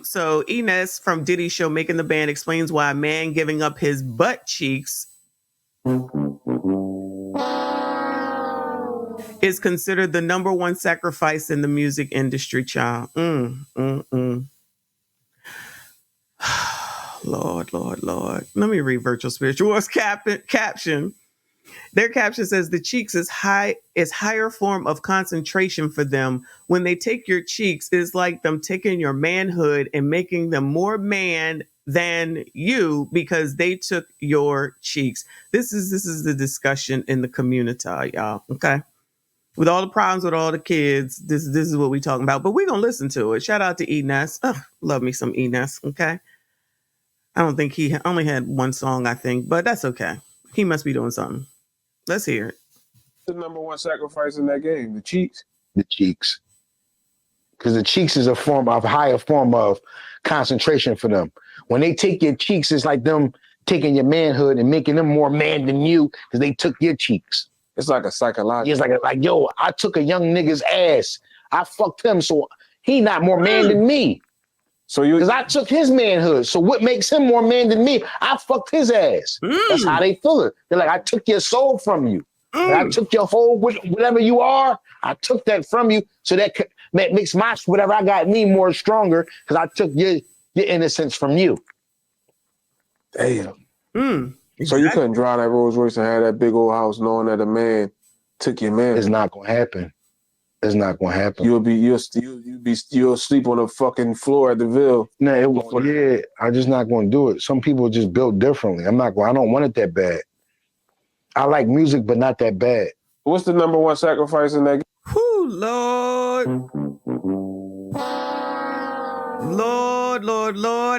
So Ines from Diddy's show Making the Band explains why a man giving up his butt cheeks is considered the number one sacrifice in the music industry, child. Lord. Let me read Virtual Spiritual's caption. Their caption says the cheeks is higher form of concentration for them. When they take your cheeks, it's like them taking your manhood and making them more man than you because they took your cheeks. This is the discussion in the community, y'all. Okay. With all the problems with all the kids, this is what we're talking about. But we're gonna listen to it. Shout out to Enes. Love me some Enes. Okay. I don't think he only had one song, I think, but that's okay. He must be doing something. Let's hear it. The number one sacrifice in that game, the cheeks. The cheeks. Because the cheeks is a higher form of concentration for them. When they take your cheeks, it's like them taking your manhood and making them more man than you because they took your cheeks. It's like a psychological. It's like, yo, I took a young nigga's ass. I fucked him, so he not more man than me. So because I took his manhood. So what makes him more man than me? I fucked his ass. That's how they feel it. They're like, I took your soul from you. I took your whole whatever you are. I took that from you. So that makes my whatever I got me more stronger because I took your innocence from you. Damn. So you couldn't drive that Rolls Royce and have that big old house knowing that a man took your man. It's not gonna happen. It's not gonna happen. You'll sleep on the fucking floor at the Ville. I'm just not gonna do it. Some people just built differently. I don't want it that bad. I like music, but not that bad. What's the number one sacrifice in that game? Whew, Lord,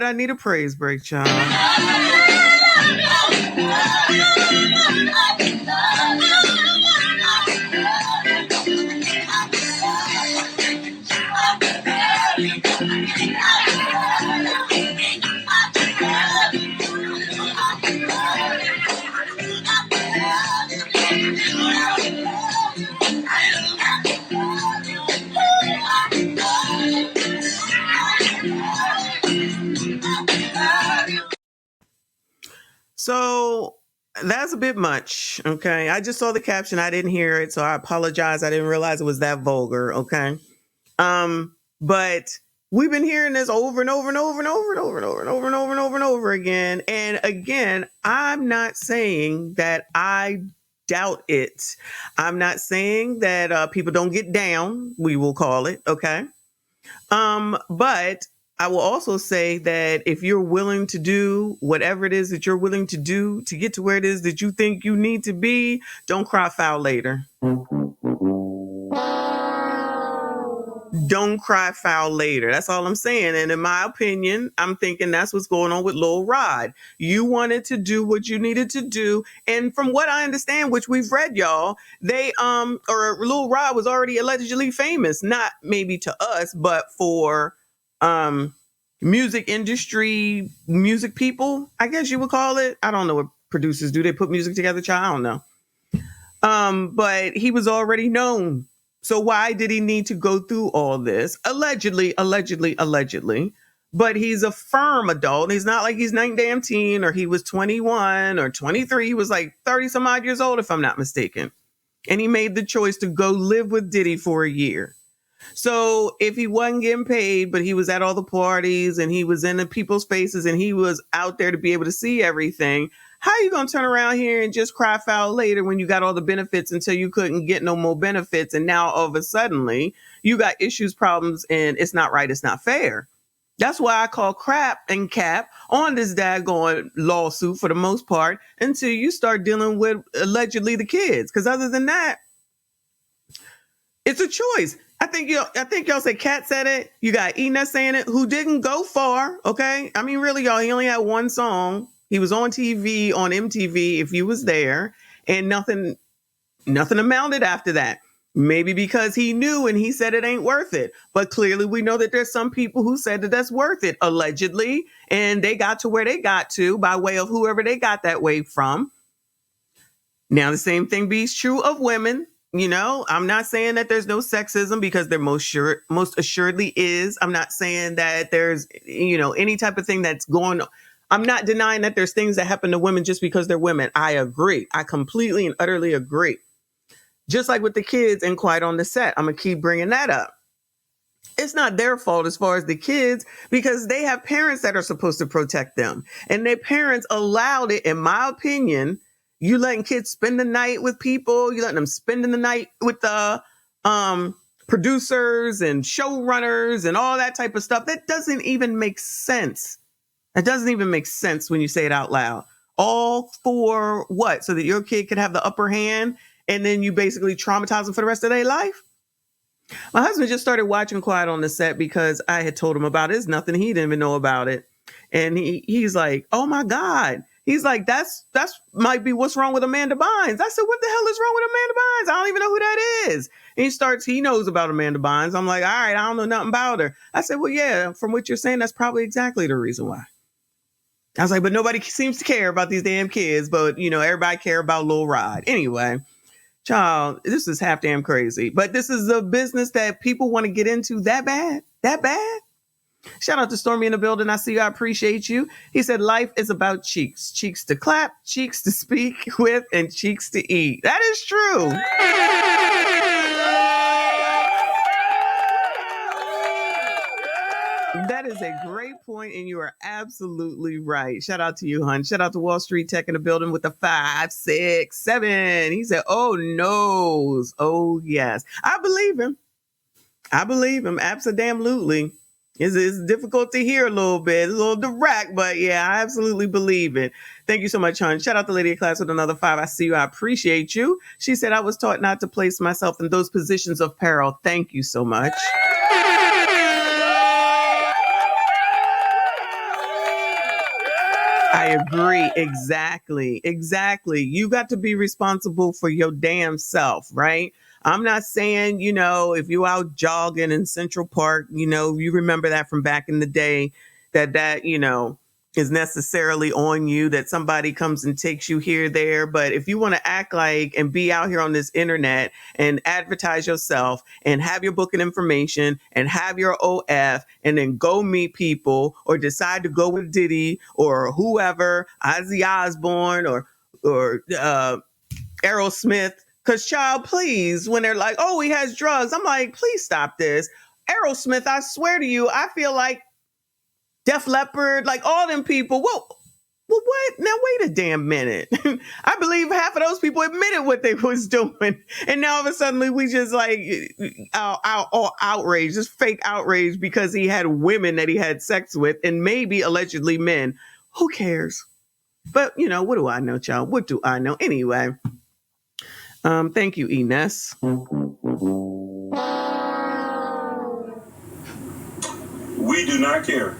I need a praise break, child. So that's a bit much, okay? I just saw the caption. I didn't hear it, so I apologize. I didn't realize it was that vulgar, okay? But we've been hearing this over and over and over and over and over and over and over and over and over and over again. And again, I'm not saying that I doubt it. I'm not saying that people don't get down, we will call it, okay? But I will also say that if you're willing to do whatever it is that you're willing to do to get to where it is that you think you need to be, don't cry foul later. Don't cry foul later. That's all I'm saying. And in my opinion, I'm thinking that's what's going on with Lil Rod. You wanted to do what you needed to do. And from what I understand, which we've read, y'all, Lil Rod was already allegedly famous, not maybe to us, but for music industry, music people, I guess you would call it. I don't know what producers do. They put music together, child. I don't know. But he was already known. So why did he need to go through all this? Allegedly. But he's a firm adult. He's not like he's 19 or he was 21 or 23. He was like 30 some odd years old, if I'm not mistaken. And he made the choice to go live with Diddy for a year. So if he wasn't getting paid, but he was at all the parties and he was in the people's faces and he was out there to be able to see everything, how are you going to turn around here and just cry foul later when you got all the benefits until you couldn't get no more benefits? And now all of a sudden you got issues, problems, and it's not right. It's not fair. That's why I call crap and cap on this daggone lawsuit for the most part until you start dealing with allegedly the kids. Because other than that, it's a choice. I think y'all said Kat said it. You got Ina saying it, who didn't go far. Okay. I mean, really, y'all, he only had one song. He was on TV, on MTV, if you was there, and nothing amounted after that. Maybe because he knew and he said it ain't worth it. But clearly we know that there's some people who said that that's worth it, allegedly. And they got to where they got to by way of whoever they got that way from. Now, the same thing be true of women. You know, I'm not saying that there's no sexism, because there most assuredly is. I'm not saying that there's, you know, any type of thing that's going on. I'm not denying that there's things that happen to women just because they're women. I agree. I completely and utterly agree. Just like with the kids and Quiet on the Set, I'm going to keep bringing that up. It's not their fault as far as the kids, because they have parents that are supposed to protect them. And their parents allowed it, in my opinion. You letting kids spend the night with people, you letting them spend the night with the producers and showrunners and all that type of stuff. That doesn't even make sense. That doesn't even make sense when you say it out loud. All for what? So that your kid could have the upper hand, and then you basically traumatize them for the rest of their life? My husband just started watching Quiet on the Set because I had told him about it. There's nothing he didn't even know about it. And he's like, oh my God. He's like, that's might be what's wrong with Amanda Bynes. I said, what the hell is wrong with Amanda Bynes? I don't even know who that is. And he knows about Amanda Bynes. I'm like, all right, I don't know nothing about her. I said, well, yeah, from what you're saying, that's probably exactly the reason why. I was like, but nobody seems to care about these damn kids. But, you know, everybody care about Lil Rod. Anyway, child, this is half damn crazy. But this is a business that people want to get into that bad. That bad. Shout out to Stormy in the building. I see you. I appreciate you. He said, life is about cheeks. Cheeks to clap, cheeks to speak with, and cheeks to eat. That is true. That is a great point, and you are absolutely right. Shout out to you, hon. Shout out to Wall Street Tech in the building with the 5, 6, 7. He said, oh, no. Oh, yes. I believe him. Absolutely. It's difficult to hear a little bit, a little direct, but yeah, I absolutely believe it. Thank you so much, hon. Shout out to Lady of Class with another 5. I see you. I appreciate you. She said, I was taught not to place myself in those positions of peril. Thank you so much. I agree. Exactly. You got to be responsible for your damn self, right? I'm not saying, you know, if you're out jogging in Central Park, you know, you remember that from back in the day, that, you know, is necessarily on you, that somebody comes and takes you here, there. But if you want to act like and be out here on this internet and advertise yourself and have your booking information and have your OF and then go meet people or decide to go with Diddy or whoever, Ozzy Osbourne or Aerosmith. Because, child, please, when they're like, oh, he has drugs, I'm like, please stop this. Aerosmith, I swear to you, I feel like Def Leppard, like all them people. Well, what? Now, wait a damn minute. I believe half of those people admitted what they was doing. And now, all of a sudden, we just like outrage, just fake outrage because he had women that he had sex with and maybe allegedly men. Who cares? But, you know, what do I know, child? What do I know? Anyway. Thank you, Ines. We do not care.